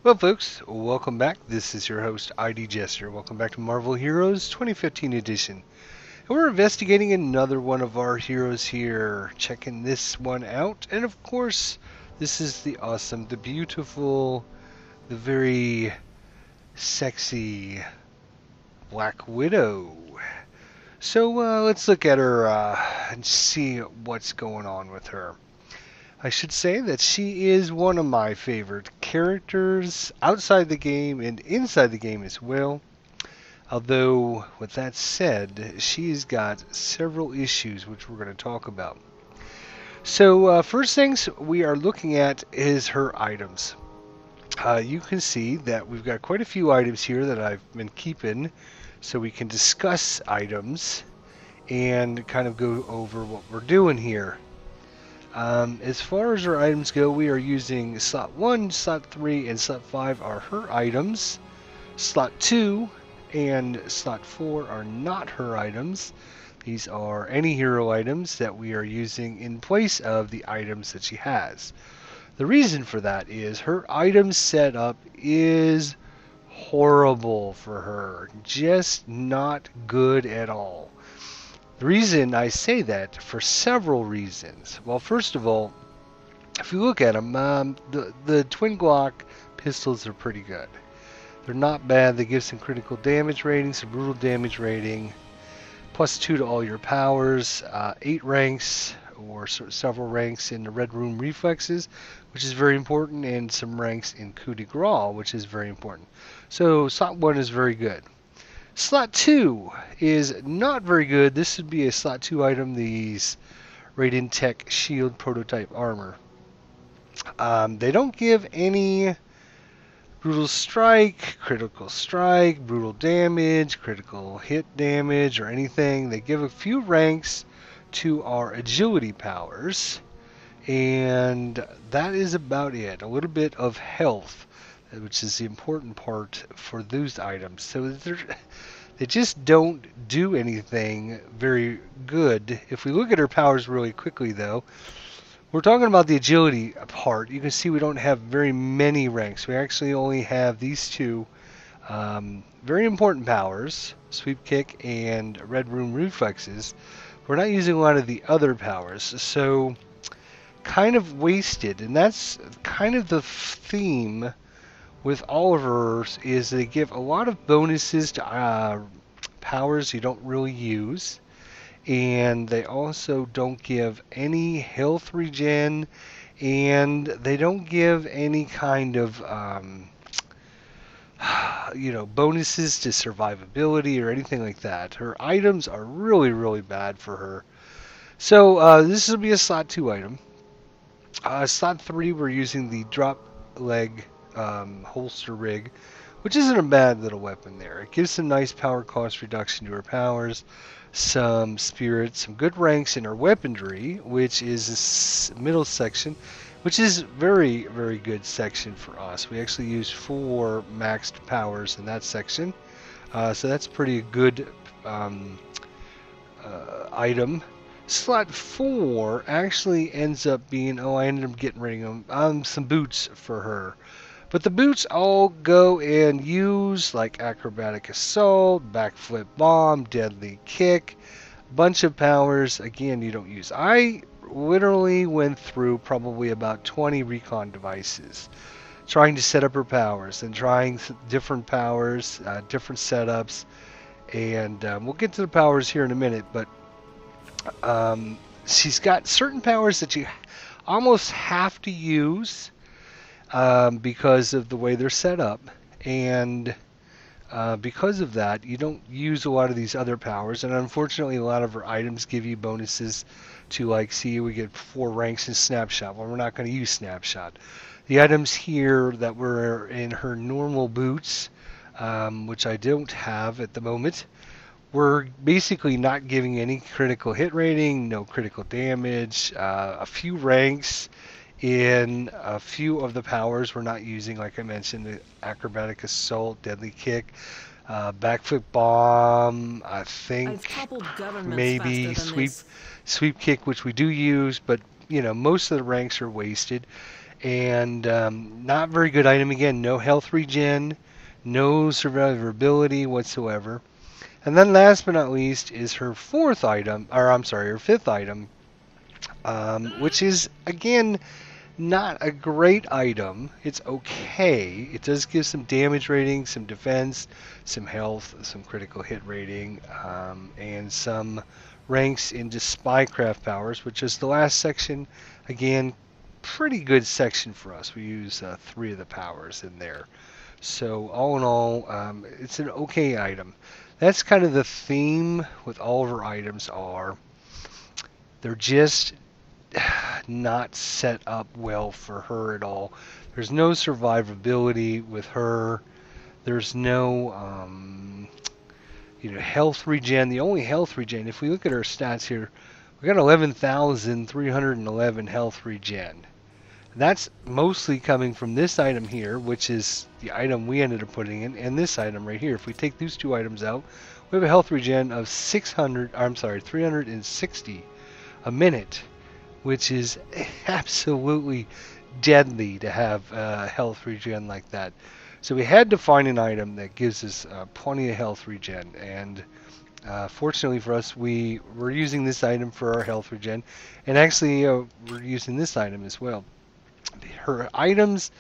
Well, folks, welcome back. This is your host, ID Jester. Welcome back to Marvel Heroes 2015 edition. And we're investigating another one of our heroes here, checking this one out. And of course, this is the awesome, the beautiful, the very sexy Black Widow. So let's look at her and see what's going on with her. I should say that she is one of my favorite characters outside the game and inside the game as well. Although, with that said, she's got several issues which we're going to talk about. So, first things we are looking at is her items. You can see that we've got quite a few items here that I've been keeping so we can discuss items and kind of go over what we're doing here. As far as our items go, we are using slot 1, slot 3, and slot 5 are her items. Slot 2 and slot 4 are not her items. These are any hero items that we are using in place of the items that she has. The reason for that is her item setup is horrible for her. Just not good at all. The reason I say that for several reasons. Well, first of all, if you look at them, the twin Glock pistols are pretty good. They're not bad. They give some critical damage rating, some brutal damage rating, +2 to all your powers, 8 ranks or several ranks in the Red Room reflexes, which is very important, and some ranks in coup de grace, which is very important. So slot 1 is very good. Slot 2 is not very good. This would be a slot 2 item, these Radiant Tech Shield Prototype Armor. They don't give any brutal strike, brutal damage, critical hit damage, or anything. They give a few ranks to our agility powers, and that is about it. A little bit of health, which is the important part for those items. So they just don't do anything very good. If we look at her powers really quickly, though, we're talking about the agility part. You can see we don't have very many ranks. We actually only have these two very important powers, Sweep Kick and Red Room Reflexes. We're not using a lot of the other powers, so kind of wasted. And that's kind of the theme with all of hers, is they give a lot of bonuses to powers you don't really use, and they also don't give any health regen, and they don't give any kind of bonuses to survivability or anything like that. Her items are really, really bad for her. So this will be a slot 2 item. Slot 3, we're using the drop leg holster rig, which isn't a bad little weapon there. It gives some nice power cost reduction to her powers, some spirit, some good ranks in her weaponry, which is this middle section, which is very, very good section for us. We actually use 4 maxed powers in that section, so that's pretty good item. Slot 4 actually ends up being, I ended up getting rid of them, some boots for her. But the boots all go and use like acrobatic assault, backflip bomb, deadly kick, bunch of powers. Again, you don't use. I literally went through probably about 20 recon devices trying to set up her powers and trying different powers, different setups. And we'll get to the powers here in a minute, but she's got certain powers that you almost have to use because of the way they're set up, and because of that, you don't use a lot of these other powers. And unfortunately, a lot of her items give you bonuses to, like, see, we get 4 ranks in Snapshot. Well, we're not going to use Snapshot. The items here that were in her normal boots, which I don't have at the moment, we're basically not giving any critical hit rating, no critical damage, a few ranks in a few of the powers we're not using, like I mentioned, the acrobatic assault, deadly kick, backflip bomb, I think maybe sweep kick, which we do use, but most of the ranks are wasted. And not very good item. Again, no health regen, no survivability whatsoever. And then last but not least is her fourth item, or I'm sorry, her fifth item, which is, again, not a great item. It's okay. It does give some damage rating, some defense, some health, some critical hit rating, and some ranks into spycraft powers, which is the last section. Again, pretty good section for us. We use 3 of the powers in there. So all in all, it's an okay item. That's kind of the theme with all of our items are they're just not set up well for her at all. There's no survivability with her. There's no health regen. The only health regen, if we look at her stats here, we got 11,311 health regen. That's mostly coming from this item here, which is the item we ended up putting in, and this item right here. If we take these 2 items out, we have a health regen of 360 a minute, which is absolutely deadly to have health regen like that. So we had to find an item that gives us plenty of health regen, and fortunately for us, we're using this item for our health regen, and actually we're using this item as well. Her items,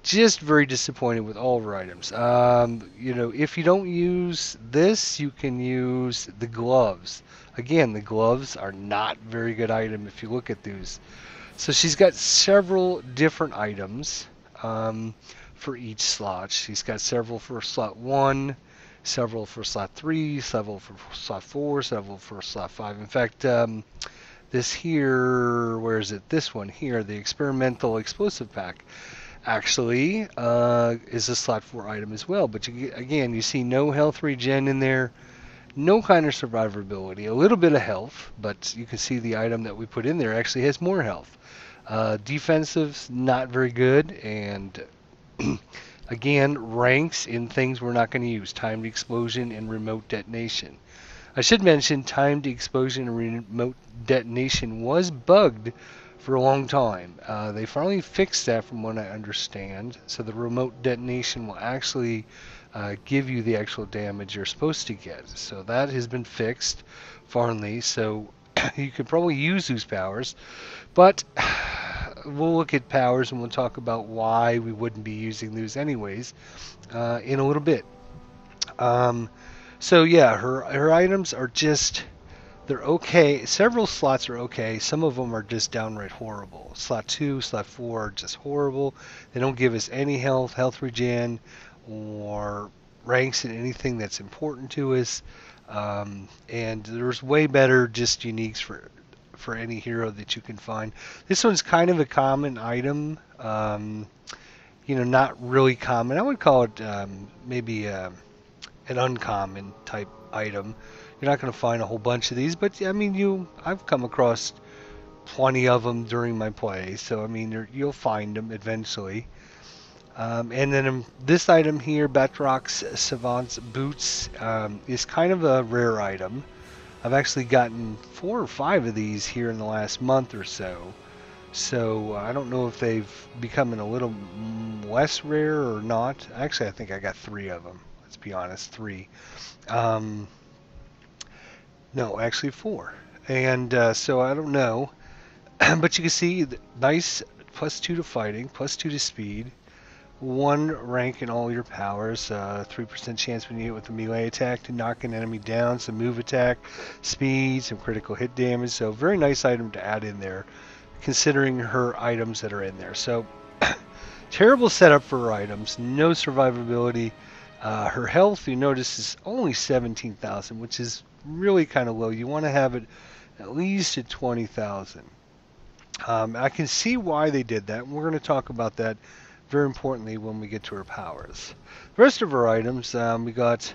just very disappointed with all of her items. If you don't use this, you can use the gloves. Again, the gloves are not very good item if you look at these. So she's got several different items for each slot. She's got several for slot 1, several for slot 3, several for slot 4, several for slot 5. In fact, this here, where is it? This one here, the experimental explosive pack, actually is a slot 4 item as well. But again, you see no health regen in there, no kind of survivability, a little bit of health, but you can see the item that we put in there actually has more health. Defensive's not very good, and again, ranks in things we're not going to use, timed explosion and remote detonation. I should mention timed explosion and remote detonation was bugged for a long time. They finally fixed that from what I understand, so the remote detonation will actually give you the actual damage you're supposed to get. So that has been fixed finally, so you could probably use those powers, but we'll look at powers and we'll talk about why we wouldn't be using those anyways in a little bit. So yeah, her items are just, they're okay. Several slots are okay. Some of them are just downright horrible. Slot 2, slot 4 are just horrible. They don't give us any health regen, or ranks in anything that's important to us. And there's way better just uniques for any hero that you can find. This one's kind of a common item. Not really common. I would call it maybe an uncommon type item. You're not going to find a whole bunch of these, but I mean, I've come across plenty of them during my play, so I mean, you'll find them eventually. And then this item here, Batrock's Savant's Boots, is kind of a rare item. I've actually gotten 4 or 5 of these here in the last month or so. So I don't know if they've become a little less rare or not. Actually, I think I got 3 of them. Let's be honest, 3. No, actually 4. And so I don't know. But you can see, nice +2 to fighting, +2 to speed. 1 rank in all your powers, 3% chance when you hit with a melee attack to knock an enemy down, some move attack, speed, some critical hit damage. So very nice item to add in there, considering her items that are in there. So terrible setup for her items, no survivability. Her health, you notice, is only 17,000, which is really kind of low. You want to have it at least at 20,000. I can see why they did that, and we're going to talk about that very importantly when we get to her powers. The rest of her items, we got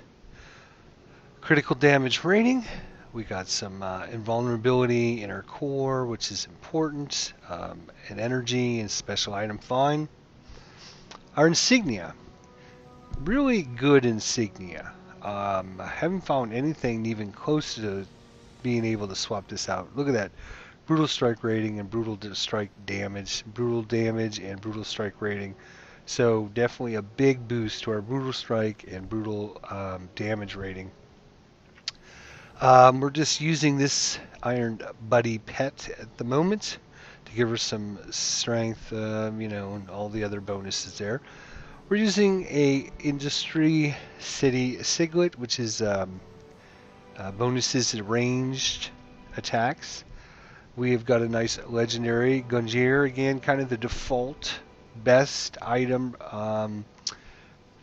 critical damage rating, we got some invulnerability in her core, which is important, and energy and special item find. Our insignia, really good insignia. I haven't found anything even close to being able to swap this out. Look at that. brutal strike rating and brutal strike damage, brutal damage and brutal strike rating. So definitely a big boost to our brutal strike and brutal damage rating. We're just using this Iron Buddy pet at the moment to give her some strength, and all the other bonuses there. We're using a Industry City Siglet, which is bonuses to ranged attacks. We have got a nice legendary Gunjir, again, kind of the default best item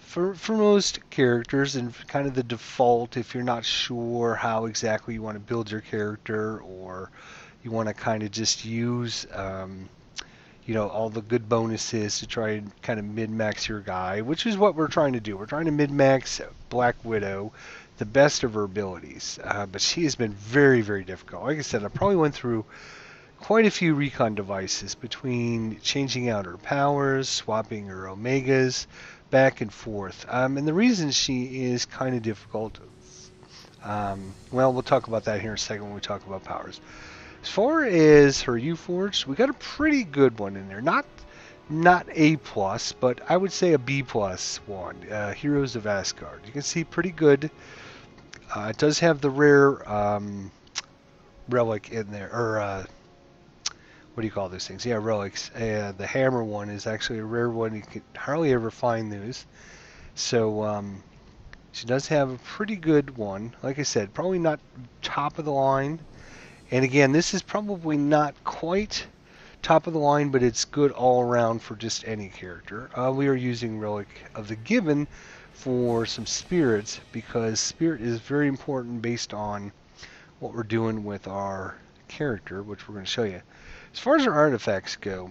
for most characters, and kind of the default if you're not sure how exactly you want to build your character, or you want to kind of just use all the good bonuses to try and kind of min-max your guy, which is what we're trying to do. We're trying to min-max Black Widow the best of her abilities, but she has been very, very difficult. Like I said, I probably went through quite a few recon devices between changing out her powers, swapping her omegas, back and forth. And the reason she is kind of difficult, we'll talk about that here in a second when we talk about powers. As far as her U-Forge, we got a pretty good one in there. Not A+, but I would say a B+ one. Heroes of Asgard. You can see pretty good. It does have the rare relic in there, or what do you call those things? Yeah, relics. The hammer one is actually a rare one. You can hardly ever find those. So she does have a pretty good one. Like I said, probably not top of the line. And again, this is probably not quite top of the line, but it's good all around for just any character. We are using Relic of the Given for some spirits, because spirit is very important based on what we're doing with our character, which we're going to show you. As far as our artifacts go,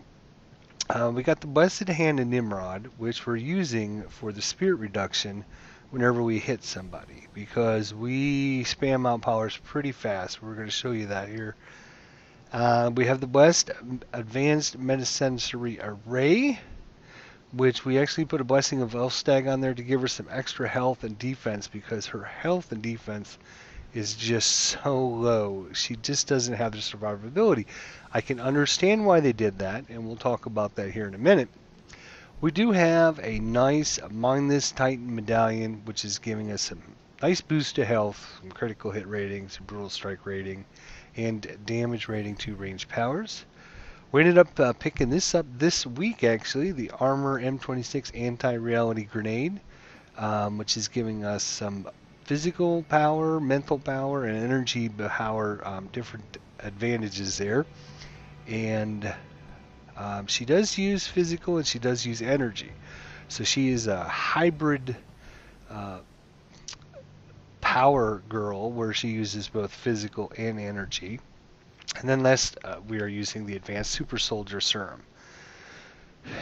we got the Blessed Hand of Nimrod, which we're using for the spirit reduction whenever we hit somebody, because we spam out powers pretty fast. We're going to show you that here. We have the Blessed Advanced Medicensory Array, which we actually put a Blessing of Elfstag on there to give her some extra health and defense, because her health and defense is just so low. She just doesn't have the survivability. I can understand why they did that, and we'll talk about that here in a minute. We do have a nice Mindless Titan Medallion, which is giving us some nice boost to health, some critical hit ratings, some brutal strike rating, and damage rating to range powers. We ended up picking this up this week, actually, the Armor M26 Anti-Reality Grenade, which is giving us some physical power, mental power, and energy power, different advantages there. And she does use physical and she does use energy. So she is a hybrid power girl, where she uses both physical and energy. And then last, we are using the Advanced Super Soldier Serum.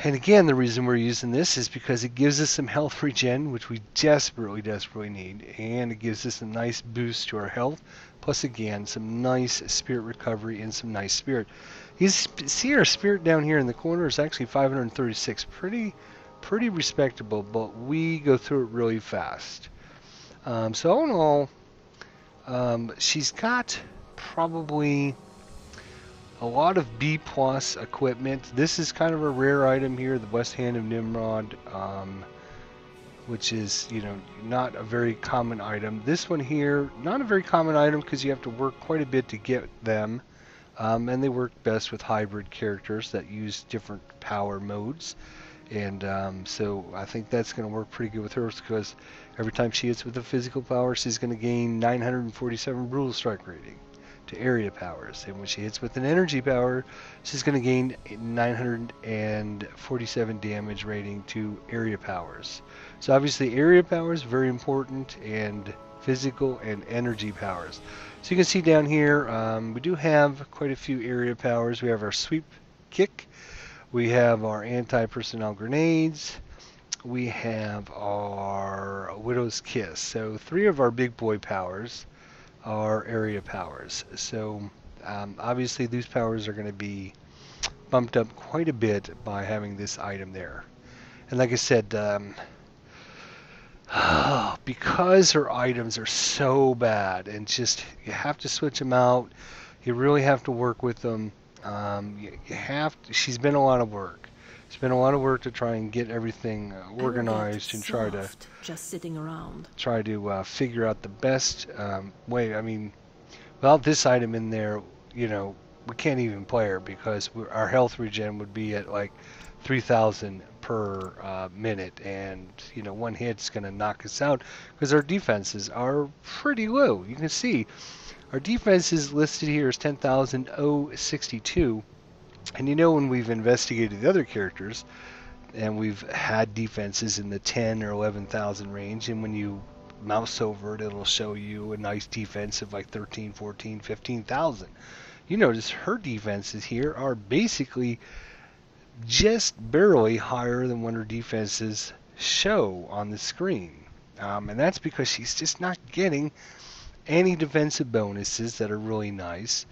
And again, the reason we're using this is because it gives us some health regen, which we desperately, desperately need. And it gives us a nice boost to our health. Plus, again, some nice spirit recovery and some nice spirit. You see our spirit down here in the corner is actually 536. Pretty respectable, but we go through it really fast. So all in all, she's got probably a lot of B+ equipment. This is kind of a rare item here, the Blessed Hand of Nimrod, which is, not a very common item. This one here, not a very common item, because you have to work quite a bit to get them. And they work best with hybrid characters that use different power modes. And so I think that's going to work pretty good with her, because every time she hits with a physical power, she's going to gain 947 brutal strike rating to area powers. And when she hits with an energy power, she's going to gain 947 damage rating to area powers. So obviously area powers very important, and physical and energy powers. So you can see down here, we do have quite a few area powers. We have our sweep kick, we have our anti-personnel grenades, we have our Widow's Kiss. So 3 of our big boy powers are area powers. So obviously these powers are going to be bumped up quite a bit by having this item there. And like I said, because her items are so bad, and just you have to switch them out, You really have to work with them. You have to, she's been a lot of work. It's been a lot of work to try and get everything organized and just sitting around. figure out the best way. I mean, without this item in there, you know, we can't even play her because our health regen would be at like 3,000 per minute, and you know, one hit's gonna knock us out because our defenses are pretty low. You can see our defense is listed here as 10,062. And you know, when we've investigated the other characters and we've had defenses in the 10 or 11,000 range, and when you mouse over it, it'll show you a nice defense of like 13, 14, 15,000. You notice her defenses here are basically just barely higher than what her defenses show on the screen. And that's because she's just not getting any defensive bonuses that are really nice.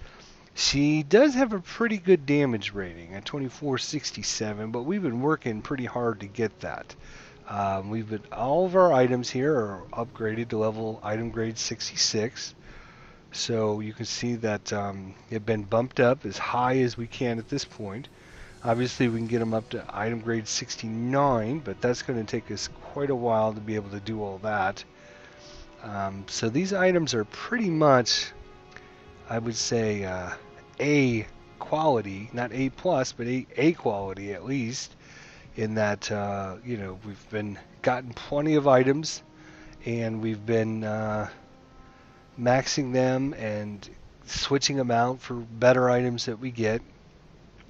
She does have a pretty good damage rating at 2467, but we've been working pretty hard to get that. All of our items here are upgraded to level item grade 66. So you can see that they've been bumped up as high as we can at this point. Obviously we can get them up to item grade 69, but that's going to take us quite a while to be able to do all that. So these items are pretty much, I would say, A quality, not A plus, but A quality at least, in that you know, we've gotten plenty of items, and we've been maxing them and switching them out for better items that we get.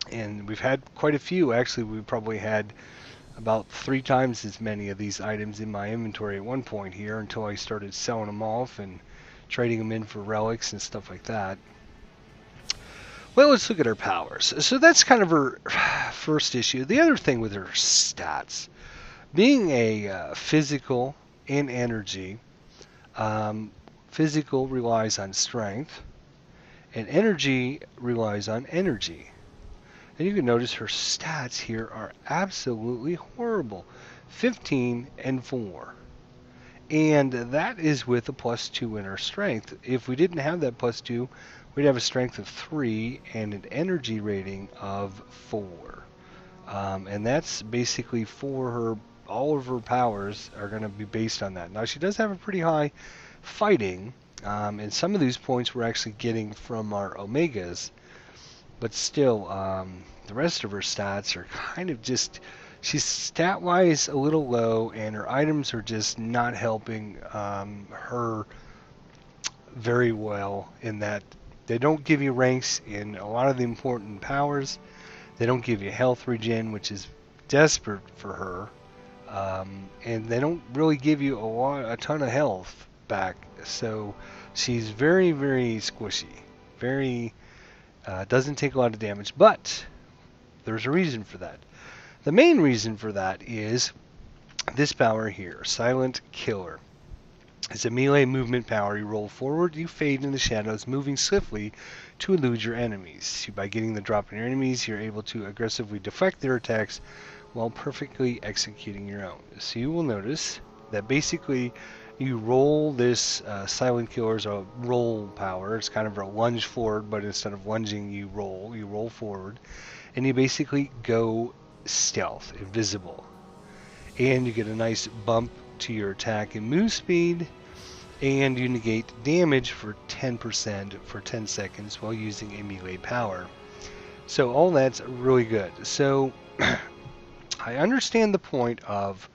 And we've had quite a few. Actually, we probably had about 3 times as many of these items in my inventory at one point here, until I started selling them off and trading them in for relics and stuff like that. Well, let's look at her powers. So that's kind of her first issue. The other thing with her stats, being a physical and energy, physical relies on strength, and energy relies on energy. And you can notice her stats here are absolutely horrible. 15 and 4. And that is with a +2 in her strength. If we didn't have that +2, we'd have a strength of 3 and an energy rating of 4. And that's basically for her. All of her powers are going to be based on that. Now, she does have a pretty high fighting, and some of these points we're actually getting from our omegas. But still, the rest of her stats are kind of just, she's stat-wise a little low, and her items are just not helping her very well, in that they don't give you ranks in a lot of the important powers. They don't give you health regen, which is desperate for her. And they don't really give you a ton of health back. So she's very, very squishy. Very... doesn't take a lot of damage, but there's a reason for that. The main reason for that is this power here, Silent Killer. It's a melee movement power. You roll forward, you fade in the shadows, moving swiftly to elude your enemies. By getting the drop on your enemies, you're able to aggressively deflect their attacks while perfectly executing your own. So you will notice that basically you roll this Silent Killer is a roll power. It's kind of a lunge forward, but instead of lunging, you roll forward, and you basically go stealth, invisible, and you get a nice bump to your attack and move speed, and you negate damage for 10% for 10 seconds while using a melee power. So all that's really good. So I understand the point of,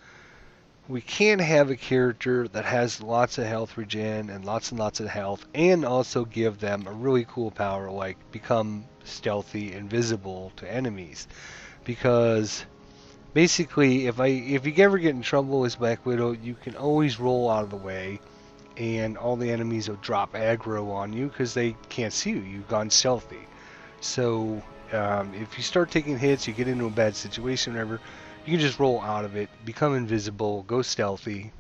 we can't have a character that has lots of health regen and lots of health, and also give them a really cool power like become stealthy, invisible to enemies. Because basically, if you ever get in trouble as Black Widow, you can always roll out of the way, and all the enemies will drop aggro on you because they can't see you. You've gone stealthy. So if you start taking hits, you get into a bad situation, whatever, you can just roll out of it, become invisible, go stealthy,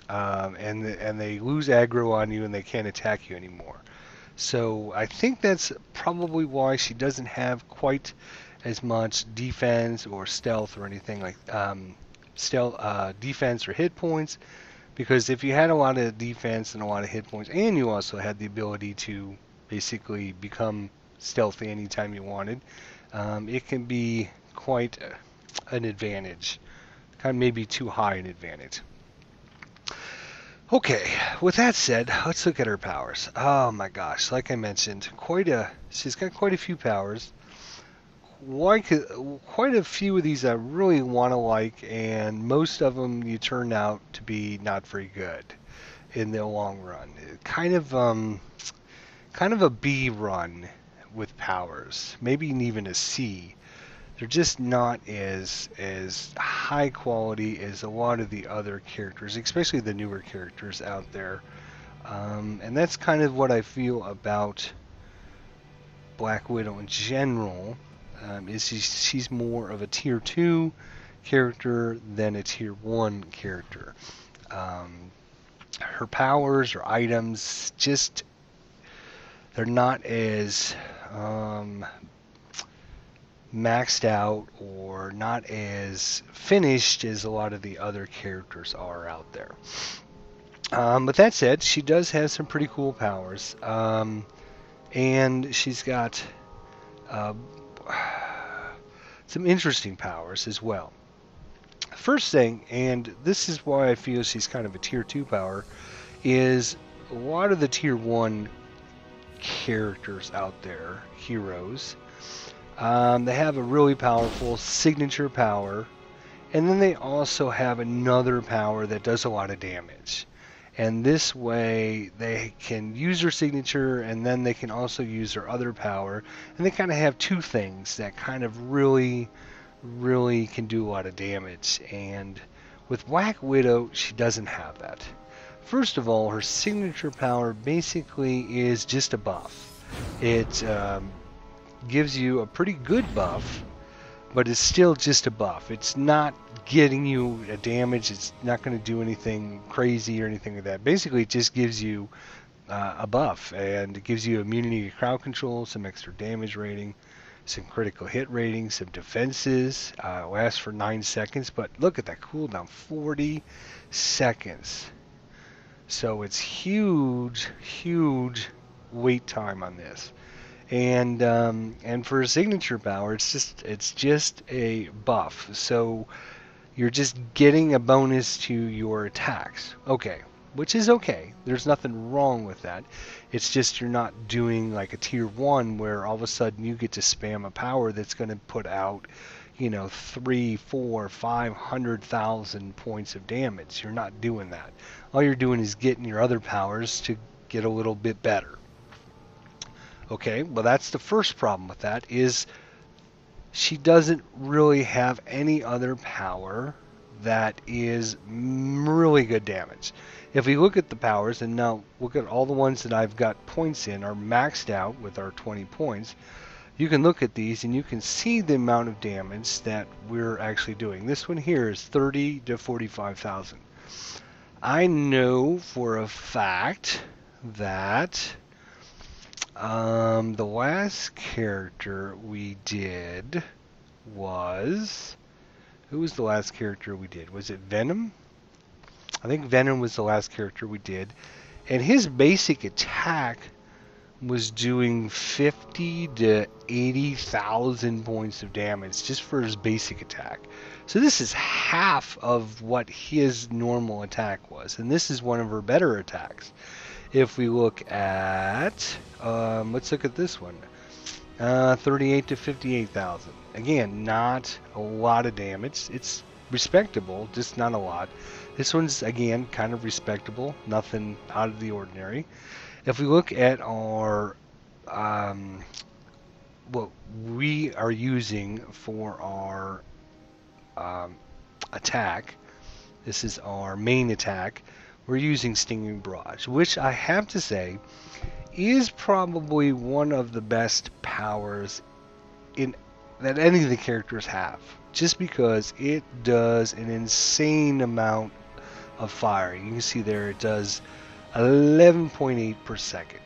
and they lose aggro on you and they can't attack you anymore. So I think that's probably why she doesn't have quite as much defense or stealth or anything like defense or hit points. Because if you had a lot of defense and a lot of hit points, and you also had the ability to basically become stealthy anytime you wanted, it can be quite an advantage. Kind of maybe too high an advantage. Okay, with that said, let's look at her powers. Oh my gosh, like I mentioned, she's got quite a few powers. Quite a few of these I really want to like, and most of them you turn out to be not very good in the long run. Kind of a B run with powers, maybe even a C. They're just not as high quality as a lot of the other characters, especially the newer characters out there. And that's kind of what I feel about Black Widow in general. She's more of a tier 2 character than a tier 1 character. Her powers or items just they're not as maxed out or not as finished as a lot of the other characters are out there. But that said, she does have some pretty cool powers. And she's got some interesting powers as well. First thing, and this is why I feel she's kind of a tier 2 power, is a lot of the tier 1 characters out there, heroes, they have a really powerful signature power, and then they also have another power that does a lot of damage. And this way they can use their signature, and then they can also use their other power, and they kind of have two things that kind of really can do a lot of damage. And with Black Widow, she doesn't have that. First of all, her signature power basically is just a buff. It gives you a pretty good buff, but it's still just a buff. It's not getting you a damage. It's not going to do anything crazy or anything like that. Basically, it just gives you a buff, and it gives you immunity to crowd control, some extra damage rating, some critical hit rating, some defenses. Lasts for 9 seconds, but look at that cooldown, 40 seconds. So it's huge wait time on this. And for a signature power, it's just a buff. So you're just getting a bonus to your attacks. Okay, which is okay. There's nothing wrong with that. It's just you're not doing like a tier 1 where all of a sudden you get to spam a power that's going to put out, 3, 4, 500,000 points of damage. You're not doing that. All you're doing is getting your other powers to get a little bit better. Okay, well that's the first problem with that, is she doesn't really have any other power that is really good damage. If we look at the powers, and now look at all the ones that I've got points in are maxed out with our 20 points, you can look at these and you can see the amount of damage that we're actually doing. This one here is 30 to 45,000. I know for a fact that the last character we did was... Who was the last character we did? Was it Venom? I think Venom was the last character we did. And his basic attack was doing 50 to 80,000 points of damage just for his basic attack. So this is half of what his normal attack was. And this is one of her better attacks. If we look at, let's look at this one, 38 to 58,000. Again, not a lot of damage. It's respectable, just not a lot. This one's, again, kind of respectable, nothing out of the ordinary. If we look at our, what we are using for our attack, this is our main attack, we're using Stinging Barrage, which I have to say is probably one of the best powers that any of the characters have, just because it does an insane amount of firing. You can see there it does 11.8 per second.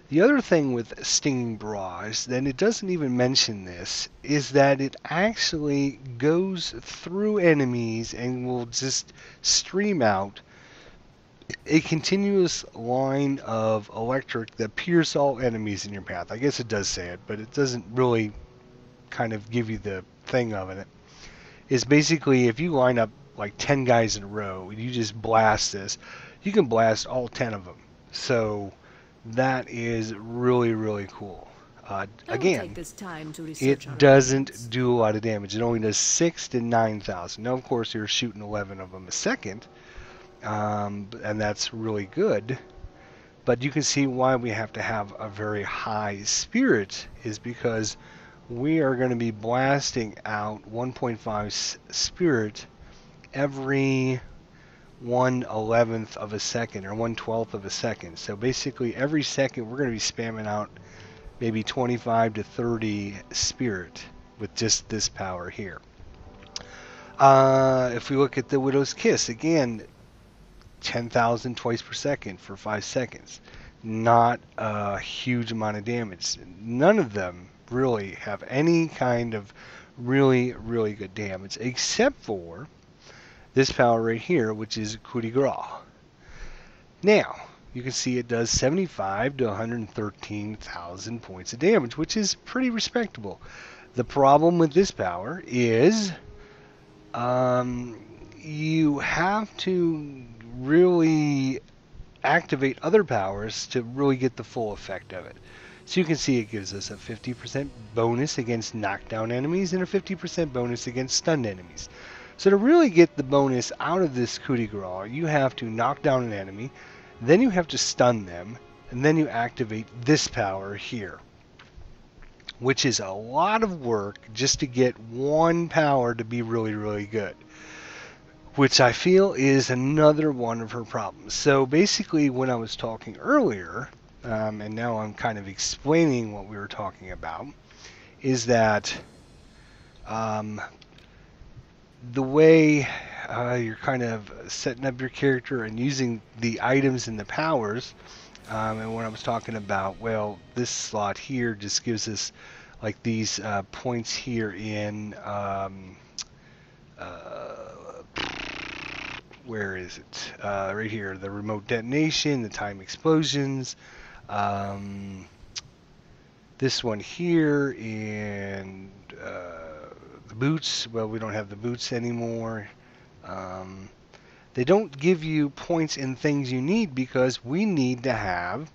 The other thing with Stinging Barrage, then it doesn't even mention this, is that it actually goes through enemies and will just stream out a continuous line of electric that pierce all enemies in your path. I guess it does say it, but it doesn't really kind of give you the thing of it. Is basically if you line up like 10 guys in a row and you just blast this, you can blast all 10 of them. So that is really, really cool. I will take Again, this time to research our it opponents. doesn't do a lot of damage. It only does 6 to 9,000. Now, of course, you're shooting 11 of them a second, and that's really good. But you can see why we have to have a very high spirit is because we are going to be blasting out 1.5 spirit every 1/11th of a second or 1/12th of a second. So basically every second we're going to be spamming out maybe 25 to 30 spirit with just this power here. If we look at the Widow's Kiss, again, 10,000 twice per second for 5 seconds. Not a huge amount of damage. None of them really have any kind of really, really good damage, except for this power right here, which is coup de grace. Now, you can see it does 75 to 113,000 points of damage, which is pretty respectable. The problem with this power is you have to really activate other powers to really get the full effect of it. So you can see it gives us a 50% bonus against knockdown enemies and a 50% bonus against stunned enemies. So to really get the bonus out of this coup de grace, you have to knock down an enemy, then you have to stun them, and then you activate this power here, which is a lot of work just to get one power to be really, really good, which I feel is another one of her problems. So basically, when I was talking earlier, and now I'm kind of explaining what we were talking about, is that the way you're kind of setting up your character and using the items and the powers, and when I was talking about, well, this slot here just gives us like these points here in where is it? Right here, the remote detonation, the time explosions, this one here, and the boots. Well, we don't have the boots anymore. They don't give you points in things you need because we need to have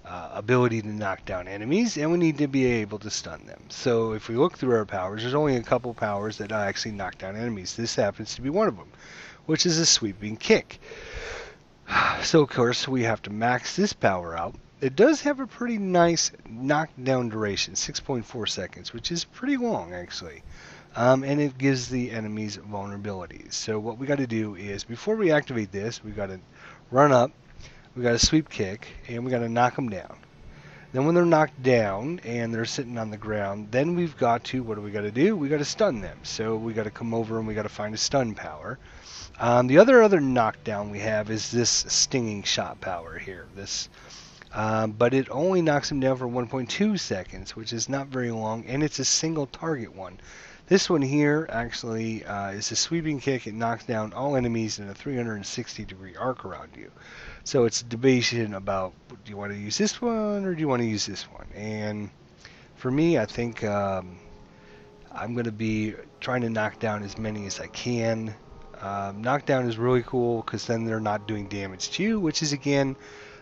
ability to knock down enemies, and we need to be able to stun them. So if we look through our powers, there's only a couple powers that actually knock down enemies. This happens to be one of them, which is a sweeping kick. So of course we have to max this power out. It does have a pretty nice knockdown duration, 6.4 seconds, which is pretty long actually. And it gives the enemies vulnerabilities. So what we got to do is, before we activate this, we got to run up, we got to sweep kick, and we got to knock them down. Then when they're knocked down and they're sitting on the ground, then we've got to, what do we got to do? We got to stun them. So we got to come over and we got to find a stun power. The other knockdown we have is this stinging shot power here. This, but it only knocks them down for 1.2 seconds, which is not very long, and it's a single target one. This one here actually is a sweeping kick. It knocks down all enemies in a 360-degree arc around you. So it's a debate about, do you want to use this one or do you want to use this one? And for me, I think I'm going to be trying to knock down as many as I can. Knockdown is really cool because then they're not doing damage to you, which is, again,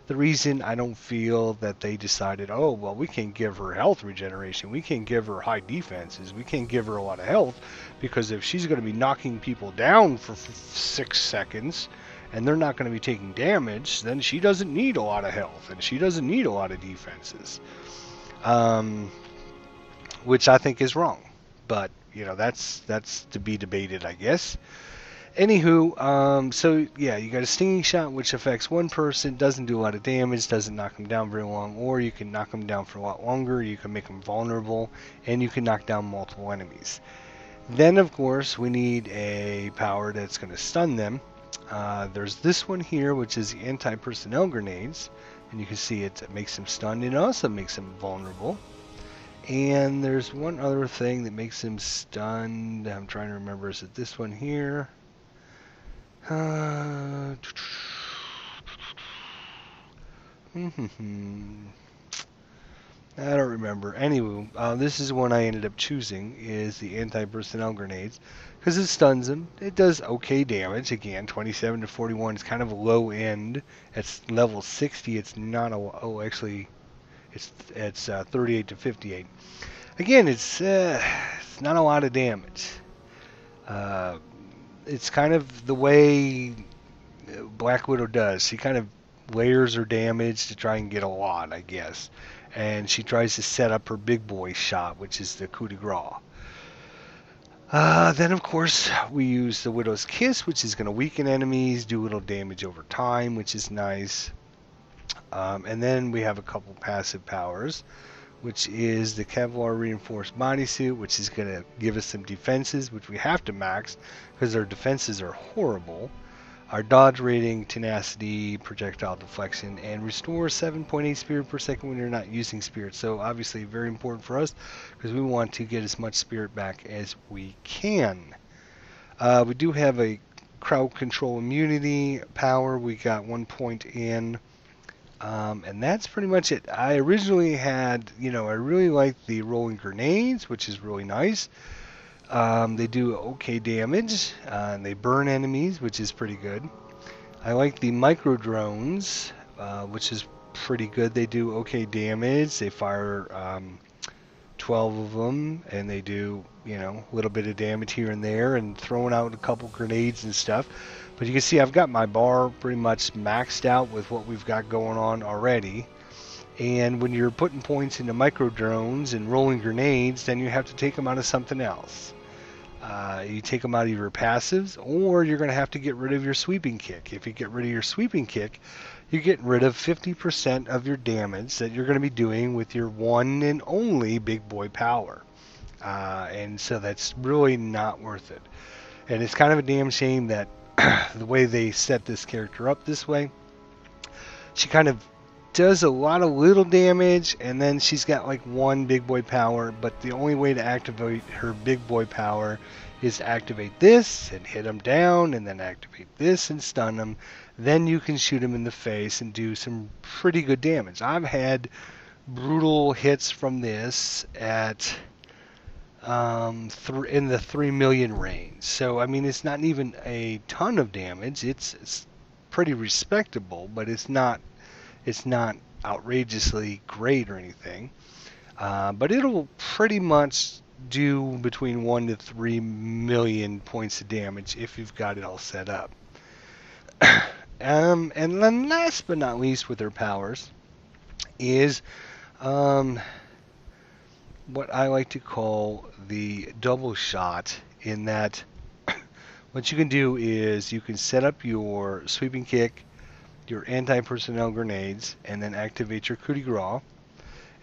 the reason I don't feel that they decided, oh, well, we can't give her health regeneration. We can't give her high defenses. We can't give her a lot of health, because if she's going to be knocking people down for 6 seconds and they're not going to be taking damage, then she doesn't need a lot of health and she doesn't need a lot of defenses, which I think is wrong. But, you know, that's to be debated, I guess. Anywho, so yeah, you got a stinging shot, which affects one person, doesn't do a lot of damage, doesn't knock them down very long, or you can knock them down for a lot longer, you can make them vulnerable, and you can knock down multiple enemies. Then, of course, we need a power that's going to stun them. There's this one here, which is the anti-personnel grenades, and you can see it makes them stunned and also makes them vulnerable. And there's one other thing that makes them stunned. I'm trying to remember, is it this one here? I don't remember. Anyway, this is one I ended up choosing, is the anti-personnel grenades, because it stuns them. It does okay damage. Again, 27 to 41 is kind of a low end. It's level 60. It's not a... Oh, actually, it's 38 to 58. Again, it's not a lot of damage. It's kind of the way Black Widow does. She kind of layers her damage to try and get a lot, I guess. And she tries to set up her big boy shot, which is the coup de grace. Then, of course, we use the Widow's Kiss, which is going to weaken enemies, do little damage over time, which is nice. And then we have a couple passive powers, which is the Kevlar Reinforced Bodysuit, which is going to give us some defenses, which we have to max because our defenses are horrible. Our dodge rating, tenacity, projectile deflection, and restore 7.8 spirit per second when you're not using spirit. So obviously very important for us because we want to get as much spirit back as we can. We do have a crowd control immunity power. We got 1 point in. And that's pretty much it. I originally had, I really like the rolling grenades, which is really nice. They do okay damage, and they burn enemies, which is pretty good. I like the micro drones, which is pretty good. They do okay damage. They fire 12 of them, and they do, a little bit of damage here and there, and throwing out a couple grenades and stuff. But you can see I've got my bar pretty much maxed out with what we've got going on already. And when you're putting points into micro drones and rolling grenades, then you have to take them out of something else. You take them out of your passives, or you're going to have to get rid of your sweeping kick. If you get rid of your sweeping kick, you get rid of 50% of your damage that you're going to be doing with your one and only big boy power. And so that's really not worth it. And it's kind of a damn shame that the way they set this character up this way, she kind of does a lot of little damage, and then she's got like one big boy power, but the only way to activate her big boy power is to activate this and hit them down, and then activate this and stun them. Then you can shoot them in the face and do some pretty good damage. I've had brutal hits from this at in the 3 million range. So I mean, it's not even a ton of damage. It's pretty respectable, but it's not outrageously great or anything. But it'll pretty much do between 1 to 3 million points of damage if you've got it all set up. And then last but not least with her powers is what I like to call the double shot, in that what you can do is you can set up your sweeping kick, your anti-personnel grenades, and then activate your coup de grace.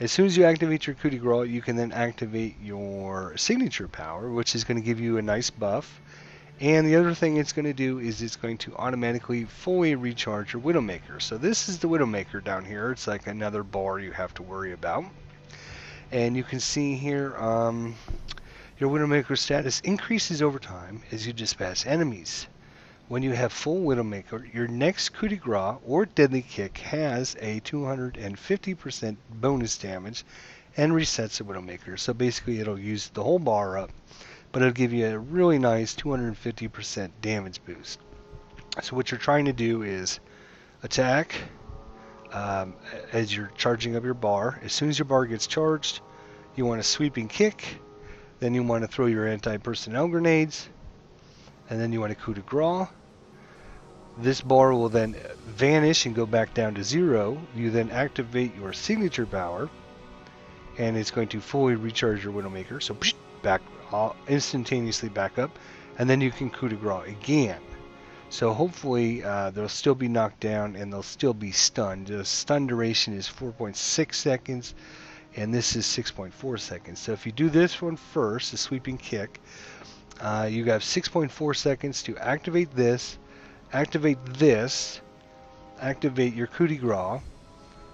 As soon as you activate your coup de grace, you can then activate your signature power, which is going to give you a nice buff. And the other thing it's going to do is it's going to automatically fully recharge your Widowmaker. So this is the Widowmaker down here. It's like another bar you have to worry about. And you can see here your Widowmaker status increases over time as you dispatch enemies. When you have full Widowmaker, your next coup de grace or deadly kick has a 250% bonus damage and resets the Widowmaker. So basically it'll use the whole bar up, but it'll give you a really nice 250% damage boost. So what you're trying to do is attack as you're charging up your bar. As soon as your bar gets charged, you want a sweeping kick, then you want to throw your anti-personnel grenades, and then you want a coup de grace. This bar will then vanish and go back down to 0. You then activate your signature power, and it's going to fully recharge your Widowmaker. So back, instantaneously back up, and then you can coup de grace again. So hopefully they'll still be knocked down and they'll still be stunned. The stun duration is 4.6 seconds, and this is 6.4 seconds. So if you do this one first, the sweeping kick, you have 6.4 seconds to activate this, activate your coup de grace,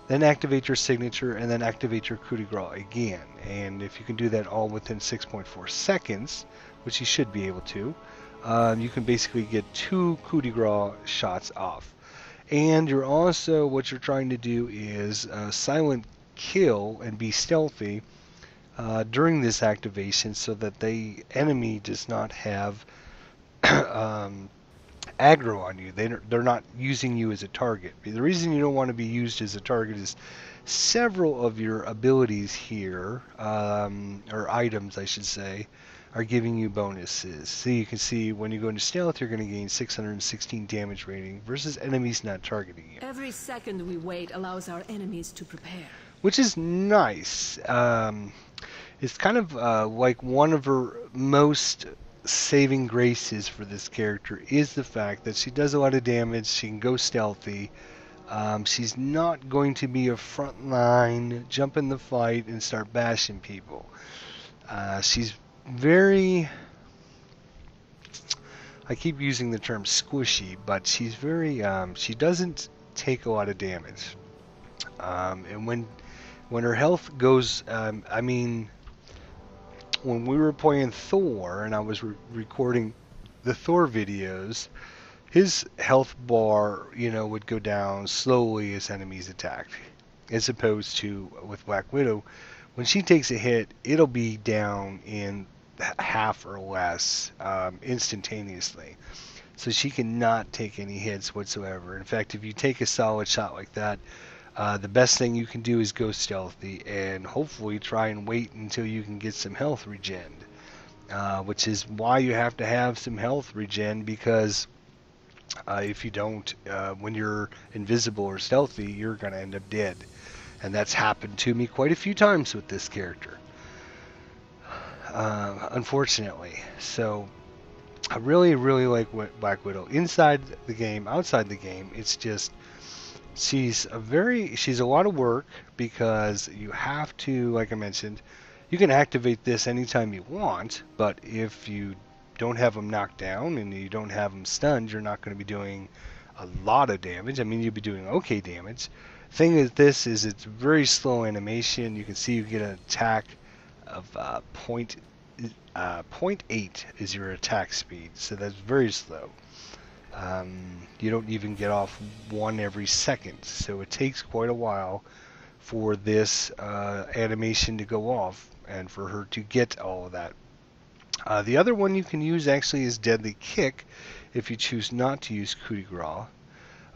then activate your signature, and then activate your coup de grace again. And if you can do that all within 6.4 seconds, which you should be able to, you can basically get 2 coup de grace shots off. And you're also, what you're trying to do is silent kill and be stealthy during this activation so that the enemy does not have um, aggro on you. They're not using you as a target. The reason you don't want to be used as a target is several of your abilities here, or items I should say, are giving you bonuses. So you can see when you go into stealth, you're going to gain 616 damage rating versus enemies not targeting you. Every second we wait allows our enemies to prepare. Which is nice. It's kind of like one of her most saving graces for this character is the fact that she does a lot of damage. She can go stealthy. She's not going to be a front line, jump in the fight and start bashing people. She's very, I keep using the term squishy, but she's very, she doesn't take a lot of damage. And when her health goes, I mean, when we were playing Thor and I was recording the Thor videos, his health bar, would go down slowly as enemies attacked, as opposed to with Black Widow, when she takes a hit, it'll be down in half or less instantaneously. So she cannot take any hits whatsoever. In fact, if you take a solid shot like that, the best thing you can do is go stealthy and hopefully try and wait until you can get some health regen. Which is why you have to have some health regen, because if you don't, when you're invisible or stealthy, you're going to end up dead. And that's happened to me quite a few times with this character. Unfortunately. So I really, really like Black Widow. Inside the game, outside the game, it's just, she's a lot of work, because you have to, like I mentioned, you can activate this anytime you want, but if you don't have them knocked down and you don't have them stunned, you're not going to be doing a lot of damage. I mean, you'll be doing okay damage. Thing is, this is it's very slow animation. You can see you get an attack of 0.8 is your attack speed, so that's very slow. You don't even get off one every second, so it takes quite a while for this animation to go off and for her to get all of that. The other one you can use actually is Deadly Kick if you choose not to use coup de grace.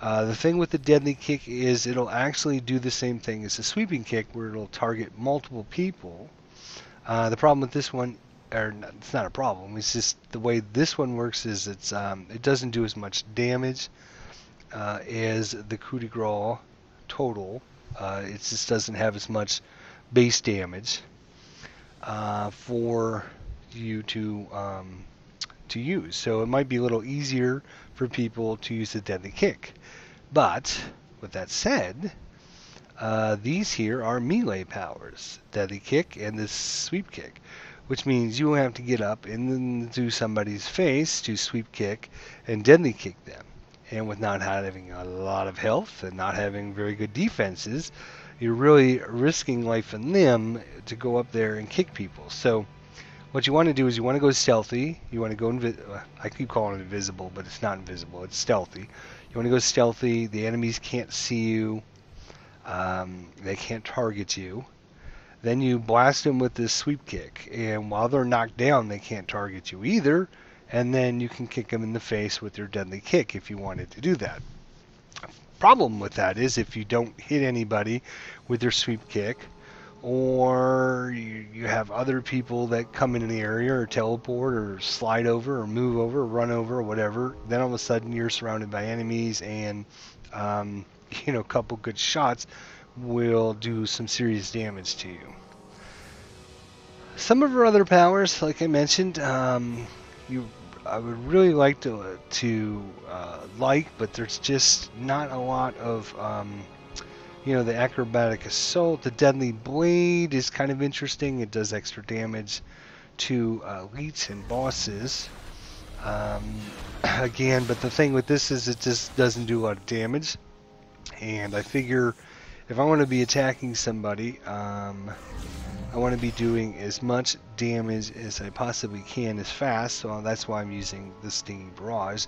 The thing with the Deadly Kick is it'll actually do the same thing as the Sweeping Kick, where it'll target multiple people. The problem with this one, or it's not a problem, it's just the way this one works is it doesn't do as much damage as the coup de grace total. It just doesn't have as much base damage for you to use. So it might be a little easier for people to use the Deadly Kick. But with that said, these here are melee powers, Deadly Kick and the Sweep Kick, which means you have to get up into somebody's face to Sweep Kick and Deadly Kick them. And with not having a lot of health and not having very good defenses, you're really risking life and limb to go up there and kick people. So what you want to do is you want to go stealthy. You want to go I keep calling it invisible, but it's not invisible. It's stealthy. You want to go stealthy. The enemies can't see you. They can't target you. Then you blast them with this Sweep Kick, and while they're knocked down, they can't target you either. And then you can kick them in the face with your Deadly Kick if you wanted to do that. Problem with that is if you don't hit anybody with your Sweep Kick, or you have other people that come in the area or teleport or slide over or move over or run over or whatever, then all of a sudden you're surrounded by enemies, and a couple good shots will do some serious damage to you. Some of her other powers, like I mentioned, I would really like to but there's just not a lot of the acrobatic assault. The deadly blade is kind of interesting. It does extra damage to elites and bosses. Again, but the thing with this is it just doesn't do a lot of damage. And I figure if I want to be attacking somebody, I want to be doing as much damage as I possibly can as fast. So that's why I'm using the Stinging Barrage,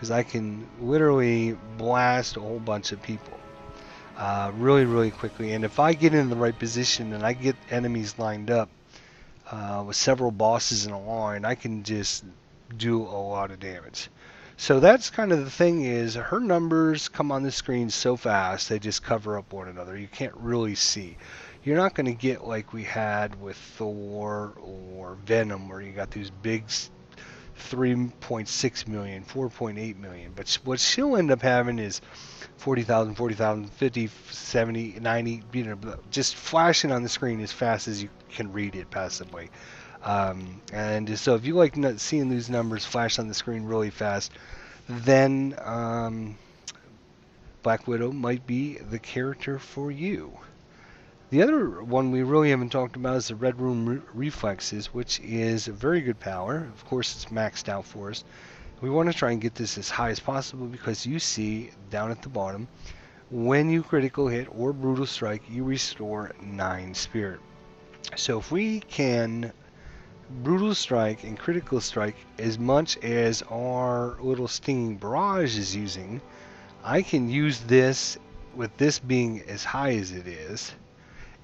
because I can literally blast a whole bunch of people really, really quickly. And if I get in the right position and I get enemies lined up with several bosses in a line, I can just do a lot of damage. So that's kind of the thing, is her numbers come on the screen so fast, they just cover up one another. You can't really see. You're not going to get like we had with Thor or Venom, where you got these big 3.6 million, 4.8 million. But what she'll end up having is 40,000, 40,000, 50, 70, 90, just flashing on the screen as fast as you can read it passively. And so if you like seeing these numbers flash on the screen really fast, then Black Widow might be the character for you. The other one we really haven't talked about is the Red Room Reflexes, which is a very good power. Of course, it's maxed out for us. We want to try and get this as high as possible, because you see down at the bottom, when you critical hit or brutal strike, you restore 9 spirit. So if we can brutal strike and critical strike as much as our little stinging barrage is using, I can use this with this being as high as it is,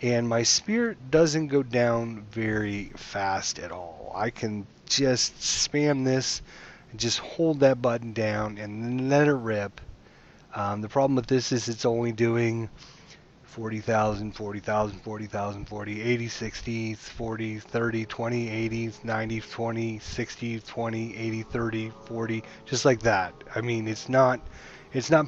and my spirit doesn't go down very fast at all. I can just spam this and just hold that button down and then let it rip. The problem with this is it's only doing 40,000, 40,000, 40,000, 40, 80, 60, 40, 30, 20, 80, 90, 20, 60, 20, 80, 30, 40, just like that. I mean, it's not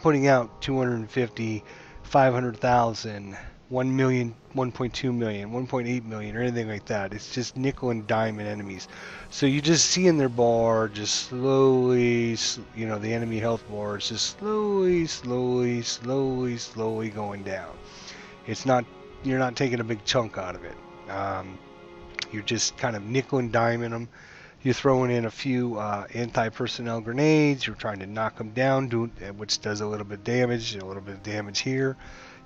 putting out 250, 500,000, 1 million, 1.2 million, 1.8 million, or anything like that. It's just nickel and diamond enemies. So you just see in their bar just slowly, the enemy health bar is just slowly, slowly, slowly, slowly going down. It's not, you're not taking a big chunk out of it. You're just kind of nickel and diming them. You're throwing in a few anti-personnel grenades. You're trying to knock them down, which does a little bit of damage here.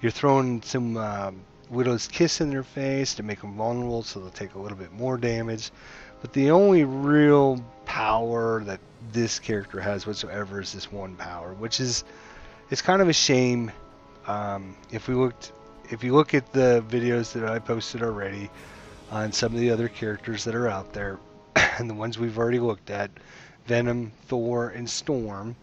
You're throwing some Widow's Kiss in their face to make them vulnerable, so they'll take a little bit more damage. But the only real power that this character has whatsoever is this one power, which is, it's kind of a shame. If you look at the videos that I posted already on some of the other characters that are out there, and the ones we've already looked at, Venom, Thor, and Storm,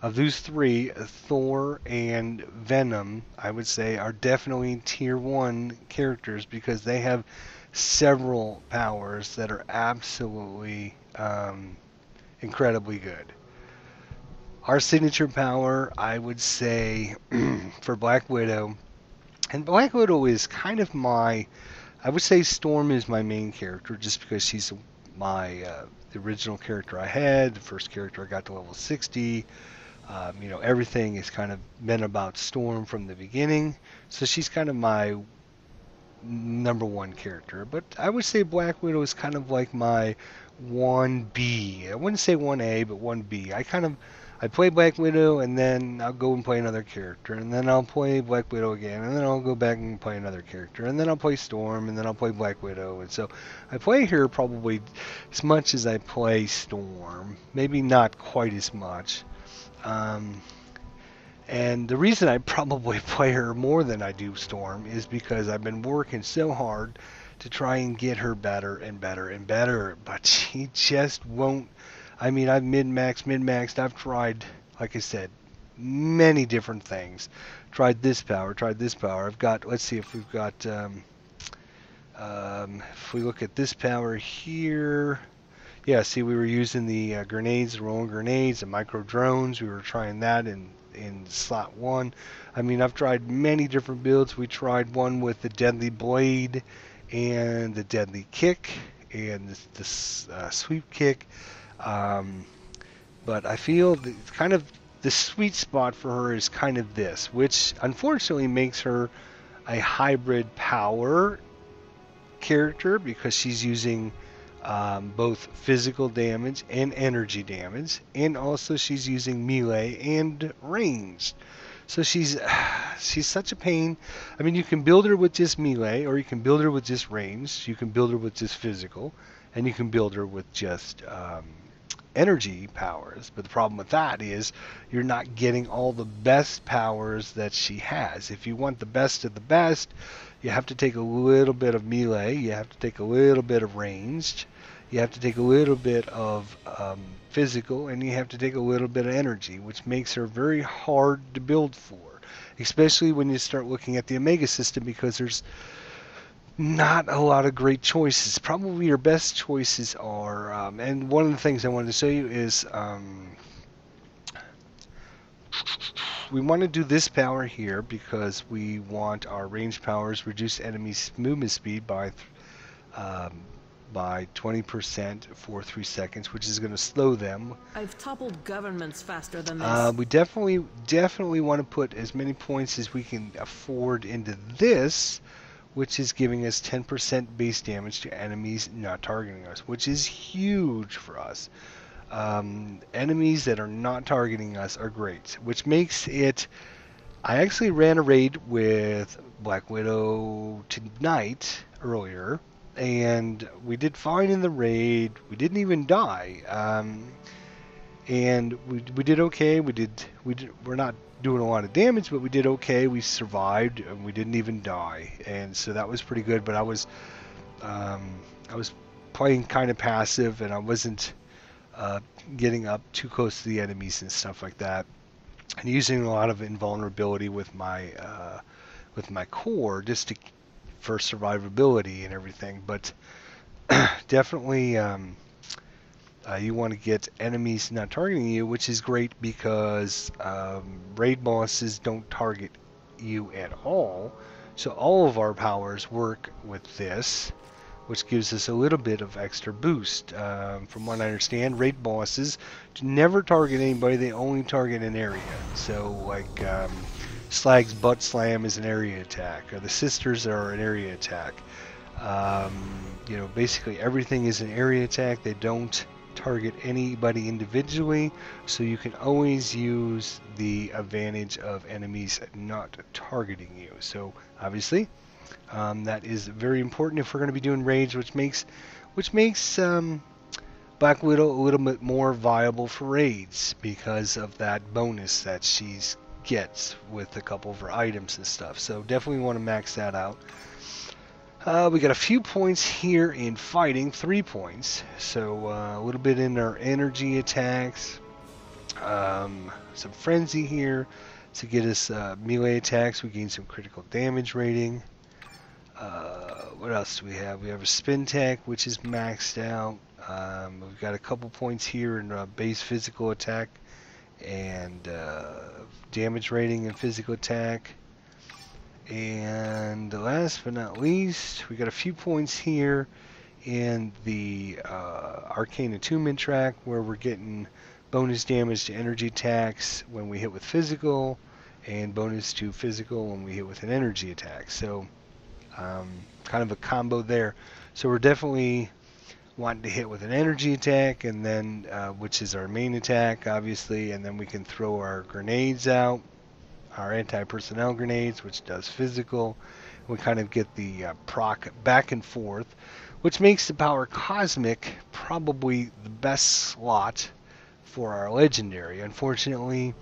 of those three, Thor and Venom, I would say, are definitely tier 1 characters, because they have several powers that are absolutely incredibly good. Our signature power, I would say, for Black Widow, and Black Widow is kind of I would say Storm is my main character, just because she's the original character I had, the first character I got to level 60. Everything has kind of been about Storm from the beginning, so she's kind of my number 1 character. But I would say Black Widow is kind of like my 1B. I wouldn't say 1A, but 1B. I play Black Widow, and then I'll go and play another character, and then I'll play Black Widow again, and then I'll go back and play another character, and then I'll play Storm, and then I'll play Black Widow. And so I play her probably as much as I play Storm, maybe not quite as much. And the reason I probably play her more than I do Storm is because I've been working so hard to try and get her better and better and better, but she just won't. I mean, I've min-maxed. I've tried, like I said, many different things. Tried this power. I've got, let's see if we've got, if we look at this power here, yeah, see, we were using the grenades, rolling grenades, the micro drones. We were trying that in slot 1. I mean, I've tried many different builds. We tried one with the deadly blade and the deadly kick and the sweep kick. But I feel that kind of the sweet spot for her is kind of this, which unfortunately makes her a hybrid power character, because she's using both physical damage and energy damage, and also she's using melee and ranged. So she's such a pain. I mean, you can build her with just melee, or you can build her with just ranged. You can build her with just physical, and you can build her with just energy powers, but the problem with that is you're not getting all the best powers that she has. If you want the best of the best, you have to take a little bit of melee, you have to take a little bit of ranged, you have to take a little bit of physical, and you have to take a little bit of energy, which makes her very hard to build for, especially when you start looking at the Omega system, because there's not a lot of great choices. Probably your best choices are, and one of the things I wanted to show you is we want to do this power here because we want our range powers reduce enemies' movement speed by 20% for 3 seconds, which is going to slow them. I've toppled governments faster than this. We definitely want to put as many points as we can afford into this, which is giving us 10% base damage to enemies not targeting us, which is huge for us. Enemies that are not targeting us are great, which makes it... I actually ran a raid with Black Widow tonight, earlier, and we did fine in the raid. We didn't even die. And we did okay. We're not doing a lot of damage, but we did okay. We survived, and we didn't even die, and so that was pretty good. But I was playing kind of passive, and I wasn't getting up too close to the enemies and stuff like that, and using a lot of invulnerability with my core just for survivability and everything. But definitely. You want to get enemies not targeting you, which is great because raid bosses don't target you at all. So all of our powers work with this, which gives us a little bit of extra boost. From what I understand, raid bosses never target anybody, they only target an area. So like Slag's Butt Slam is an area attack, or the Sisters are an area attack. You know, basically everything is an area attack. They don't target anybody individually, so you can always use the advantage of enemies not targeting you. So obviously that is very important if we're going to be doing raids, which makes Black Widow a little bit more viable for raids because of that bonus that she gets with a couple of her items and stuff. So definitely want to max that out. We got a few points here in fighting, 3 points. So a little bit in our energy attacks. Some frenzy here to get us melee attacks. We gain some critical damage rating. What else do we have? We have a spin tech, which is maxed out. We've got a couple points here in base physical attack and damage rating and physical attack. And last but not least, we got a few points here in the arcane attunement track, where we're getting bonus damage to energy attacks when we hit with physical, and bonus to physical when we hit with an energy attack. So kind of a combo there. So we're definitely wanting to hit with an energy attack, and then which is our main attack, obviously, and then we can throw our grenades out. Our anti-personnel grenades, which does physical. We kind of get the proc back and forth, which makes the power cosmic probably the best slot for our legendary. Unfortunately,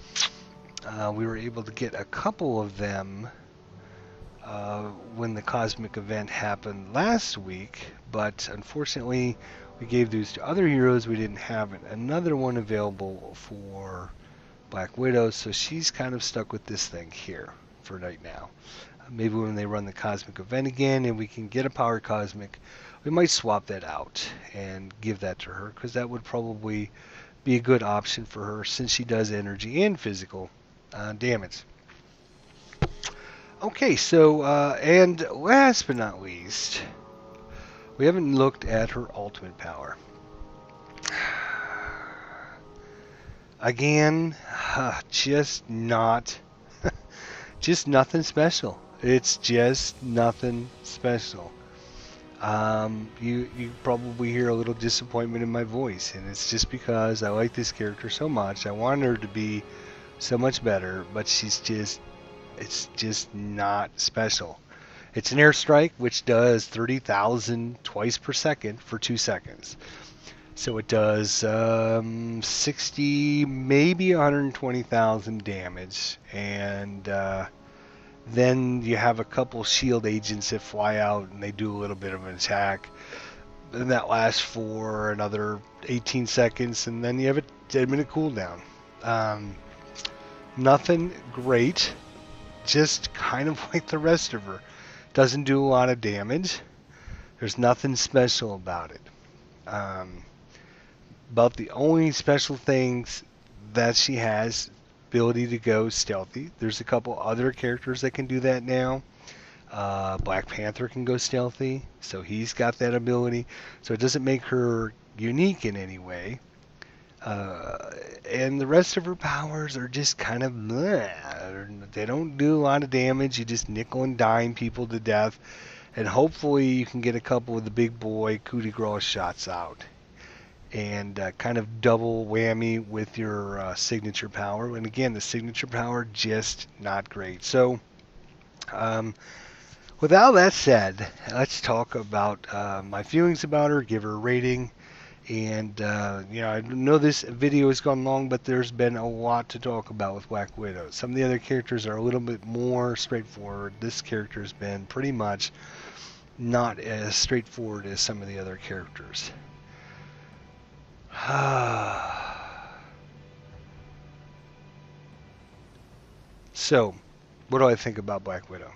we were able to get a couple of them when the cosmic event happened last week, but unfortunately we gave those to other heroes. We didn't have another one available for Black Widow, so she's kind of stuck with this thing here for right now. Maybe when they run the cosmic event again and we can get a power cosmic, we might swap that out and give that to her, because that would probably be a good option for her since she does energy and physical damage. Okay, so and last but not least, we haven't looked at her ultimate power. Again, just nothing special. It's just nothing special. You probably hear a little disappointment in my voice, and it's just because I like this character so much. I want her to be so much better, but it's just not special. It's an airstrike, which does 30,000 twice per second for 2 seconds. So it does 60, maybe 120,000 damage, and then you have a couple shield agents that fly out and they do a little bit of an attack, and that lasts for another 18 seconds, and then you have a 10-minute cooldown. Nothing great, just kind of like the rest of her. Doesn't do a lot of damage. There's nothing special about it. About the only special things that she has, ability to go stealthy. There's a couple other characters that can do that now. Black Panther can go stealthy, so he's got that ability. So it doesn't make her unique in any way. And the rest of her powers are just kind of bleh. They don't do a lot of damage. You just nickel and dime people to death, and hopefully you can get a couple of the big boy coup de grace shots out, and kind of double whammy with your signature power. And again, the signature power just not great. So with all that said, let's talk about my feelings about her, give her a rating. And I know this video has gone long, but there's been a lot to talk about with Black Widow. Some of the other characters are a little bit more straightforward. This character has been pretty much not as straightforward as some of the other characters. So, what do I think about Black Widow?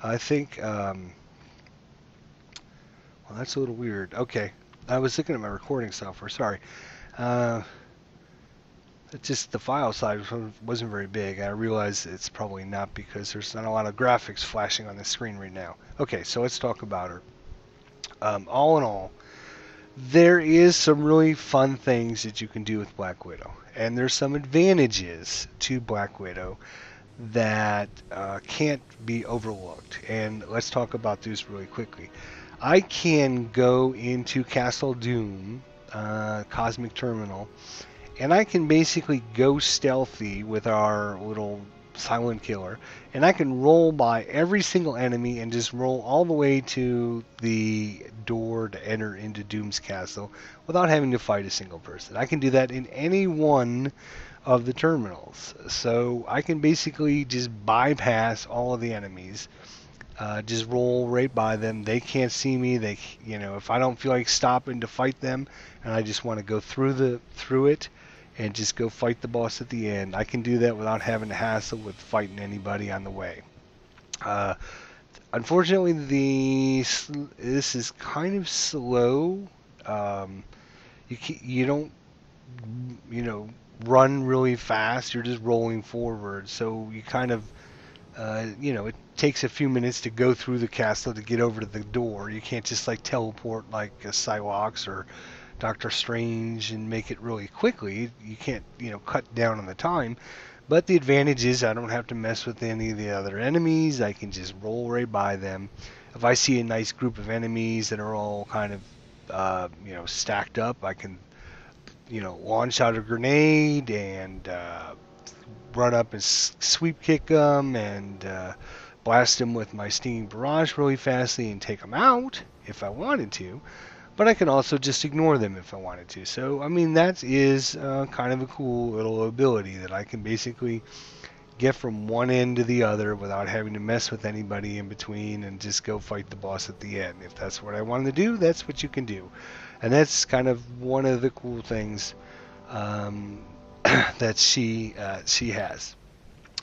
I think, well, that's a little weird. Okay, I was looking at my recording software, sorry. It's just the file size wasn't very big. I realize it's probably not because there's not a lot of graphics flashing on the screen right now. Okay, so let's talk about her. All in all, there is some really fun things that you can do with Black Widow, and there's some advantages to Black Widow that can't be overlooked. And let's talk about these really quickly. I can go into Castle Doom, Cosmic Terminal, and I can basically go stealthy with our little silent killer, and I can roll by every single enemy and just roll all the way to the door to enter into Doom's castle without having to fight a single person. I can do that in any one of the terminals, so I can basically just bypass all of the enemies, just roll right by them. They can't see me. If I don't feel like stopping to fight them and I just want to go through it and just go fight the boss at the end, I can do that without having to hassle with fighting anybody on the way. Unfortunately, this is kind of slow. You don't run really fast. You're just rolling forward, so you kind of it takes a few minutes to go through the castle to get over to the door. You can't just like teleport like a Psylocke or Doctor Strange and make it really quickly. You can't, cut down on the time. But the advantage is I don't have to mess with any of the other enemies. I can just roll right by them. If I see a nice group of enemies that are all kind of, stacked up, I can, launch out a grenade and run up and sweep kick them and blast them with my stinging barrage really fastly and take them out if I wanted to. But I can also just ignore them if I wanted to. So, I mean, that is kind of a cool little ability that I can basically get from one end to the other without having to mess with anybody in between and just go fight the boss at the end. If that's what I wanted to do, that's what you can do. And that's kind of one of the cool things that she has.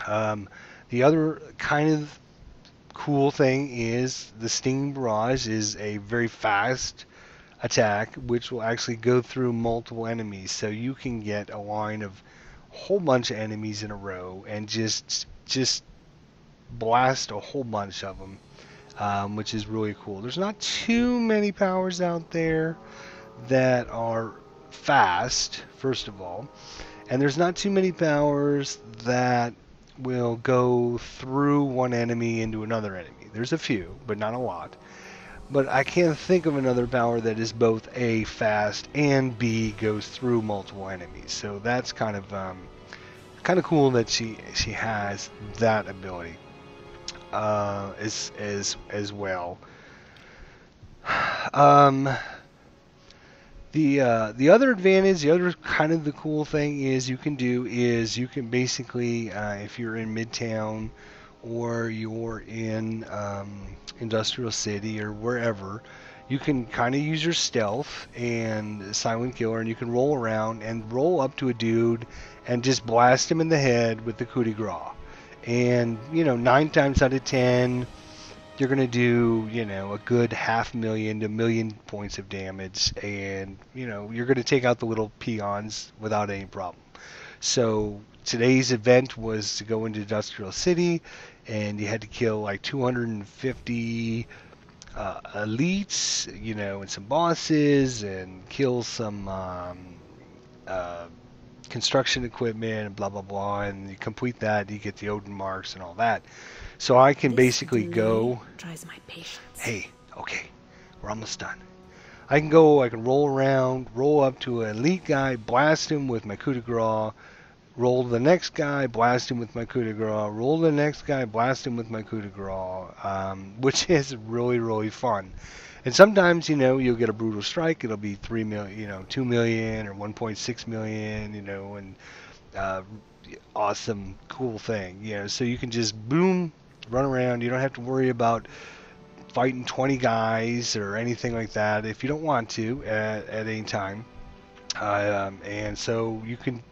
The other kind of cool thing is the Stinging Barrage is a very fast attack which will actually go through multiple enemies, so you can get a line of a whole bunch of enemies in a row and just blast a whole bunch of them, which is really cool. There's not too many powers out there that are fast, first of all, and there's not too many powers that will go through one enemy into another enemy. There's a few, but not a lot. But I can't think of another power that is both A, fast, and B, goes through multiple enemies. So that's kind of cool that she has that ability as well. Um, the other advantage, the other kind of the cool thing is you can basically, if you're in Midtown or you're in Industrial City or wherever, you can kind of use your stealth and silent killer, and you can roll around and roll up to a dude and just blast him in the head with the coup de grace. And 9 times out of 10 you're going to do, a good 500,000 to 1,000,000 points of damage, and, you're going to take out the little peons without any problem. So today's event was to go into Industrial City, and you had to kill like 250 elites, and some bosses, and kill some uh, construction equipment, and blah, blah, blah, and you complete that, you get the Odin marks and all that. So I can basically go, tries my patience. hey, okay, we're almost done. I can roll around, roll up to an elite guy, blast him with my coup de grace, roll to the next guy, blast him with my coup de grace, roll to the next guy, blast him with my coup de grace, which is really, really fun. And sometimes, you'll get a brutal strike. It'll be 3 million, 2 million or 1.6 million, and awesome, cool thing. So you can just boom, run around. You don't have to worry about fighting 20 guys or anything like that if you don't want to at any time. And so you can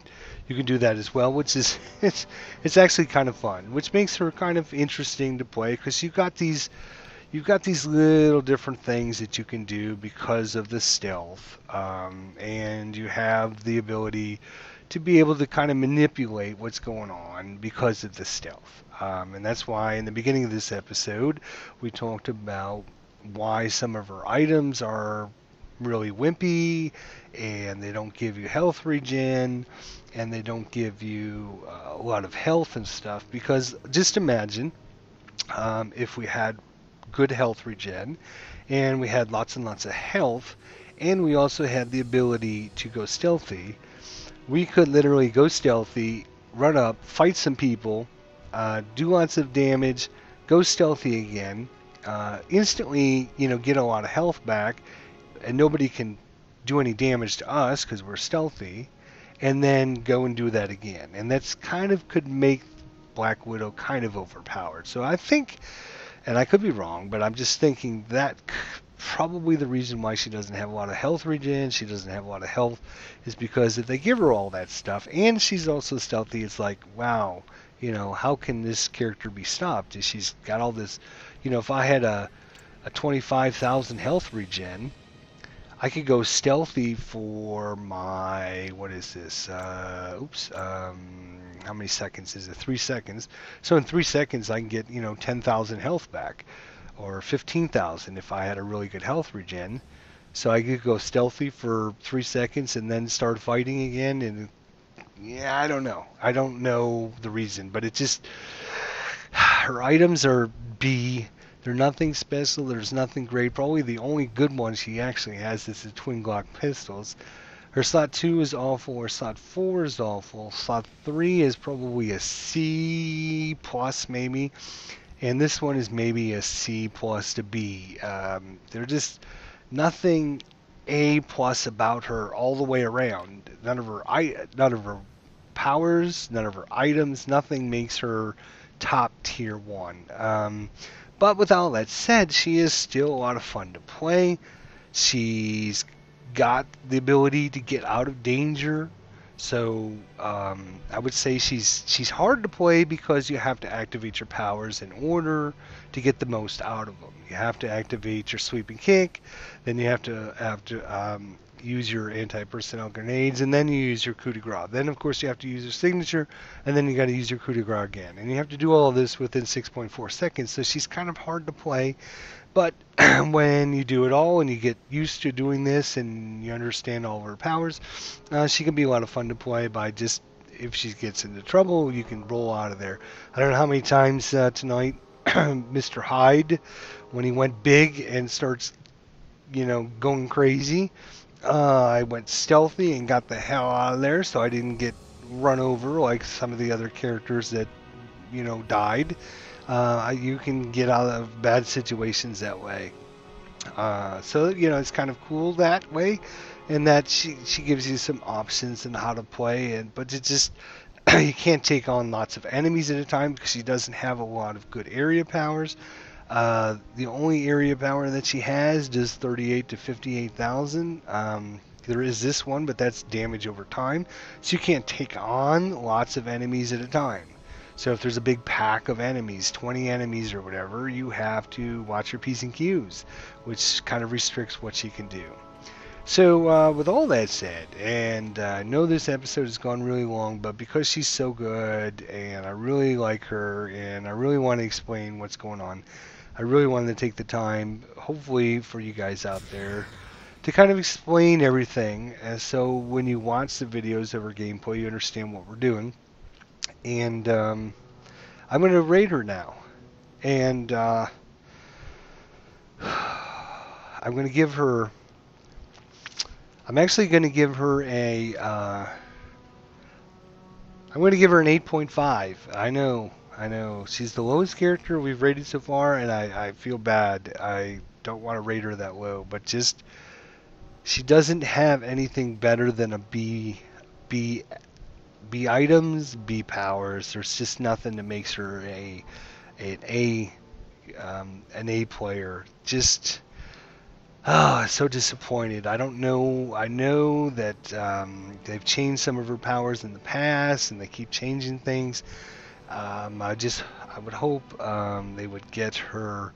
do that as well, which is it's actually kind of fun, which makes her kind of interesting to play because you've got these little different things that you can do because of the stealth, and you have the ability to be able to kind of manipulate what's going on because of the stealth. And that's why in the beginning of this episode, we talked about why some of her items are really wimpy, and they don't give you health regen, and they don't give you a lot of health and stuff. Because just imagine if we had good health regen, and we had lots and lots of health, and we also had the ability to go stealthy. We could literally go stealthy, run up, fight some people, do lots of damage, go stealthy again, instantly, get a lot of health back, and nobody can do any damage to us because we're stealthy, and then go and do that again. And that's kind of could make Black Widow kind of overpowered. So I think, and I could be wrong, but I'm just thinking that probably the reason why she doesn't have a lot of health regen, she doesn't have a lot of health, is because if they give her all that stuff, and she's also stealthy, it's like, wow, how can this character be stopped? She's got all this, if I had a 25,000 health regen, I could go stealthy for my, what is this, how many seconds is it? 3 seconds. So in 3 seconds I can get, 10,000 health back, or 15,000 if I had a really good health regen. So I could go stealthy for 3 seconds and then start fighting again, and yeah, I don't know. I don't know the reason, but it just, her items are B. They're nothing special. There's nothing great. Probably the only good one she actually has is the twin Glock pistols. Her slot 2 is awful. Her slot 4 is awful. Slot 3 is probably a C plus maybe. And this one is maybe a C plus to B. They're just nothing A plus about her all the way around. None of her powers, none of her items, nothing makes her top tier 1. But with all that said, she is still a lot of fun to play. She's got the ability to get out of danger. So I would say she's hard to play because you have to activate your powers in order to get the most out of them. You have to activate your sweeping kick, then you have to use your anti-personnel grenades, and then you use your coup de grace. Then of course you have to use your signature, and then you got to use your coup de grace again. And you have to do all of this within 6.4 seconds. So she's kind of hard to play. But when you do it all and you get used to doing this and you understand all of her powers, she can be a lot of fun to play by just, if she gets into trouble, you can roll out of there. I don't know how many times tonight Mr. Hyde, when he went big and starts, going crazy, I went stealthy and got the hell out of there so I didn't get run over like some of the other characters that, died. You can get out of bad situations that way. So it's kind of cool that way, and that she gives you some options on how to play, but it just you can't take on lots of enemies at a time because she doesn't have a lot of good area powers. The only area power that she has does 38 to 58,000. There is this one, but that's damage over time, so you can't take on lots of enemies at a time. So if there's a big pack of enemies, 20 enemies or whatever, you have to watch your P's and Q's, which kind of restricts what she can do. So with all that said, and I know this episode has gone really long, but because she's so good, and I really like her, and I really want to explain what's going on, I really wanted to take the time, hopefully for you guys out there, to kind of explain everything, and so when you watch the videos of her gameplay, you understand what we're doing. And I'm going to rate her now. And I'm going to give her... I'm actually going to give her a... I'm going to give her an 8.5. I know. She's the lowest character we've rated so far, and I feel bad. I don't want to rate her that low, but just... She doesn't have anything better than a B items, B powers. There's just nothing that makes her an A player. Just so disappointed. I don't know. I know that they've changed some of her powers in the past, and they keep changing things. I would hope they would get her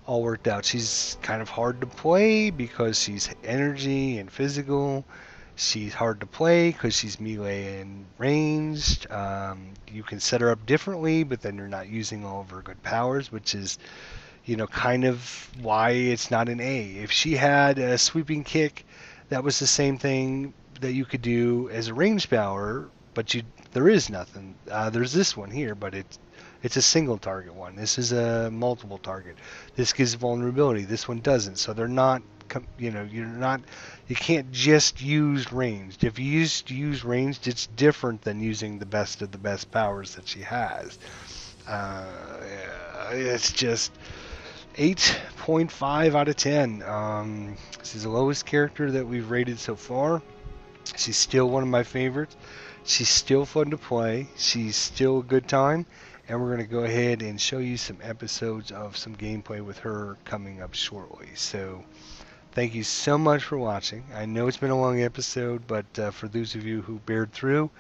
all worked out. She's kind of hard to play because she's energy and physical. She's hard to play because she's melee and ranged. You can set her up differently, but then you're not using all of her good powers, which is, kind of why it's not an A. If she had a sweeping kick, that was the same thing that you could do as a ranged power, but there is nothing. There's this one here, but it's a single target one. This is a multiple target. This gives vulnerability. This one doesn't. So they're not, you can't just use ranged. If you use ranged, it's different than using the best of the best powers that she has. It's just 8.5 out of 10. This is the lowest character that we've rated so far. She's still one of my favorites. She's still fun to play. She's still a good time. And we're going to go ahead and show you some episodes of some gameplay with her coming up shortly. So thank you so much for watching. I know it's been a long episode, but for those of you who bared through,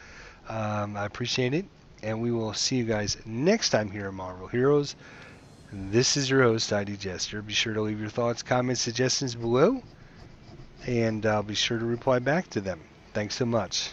I appreciate it. And we will see you guys next time here on Marvel Heroes. This is your host, ID Jester. Be sure to leave your thoughts, comments, suggestions below, and I'll be sure to reply back to them. Thanks so much.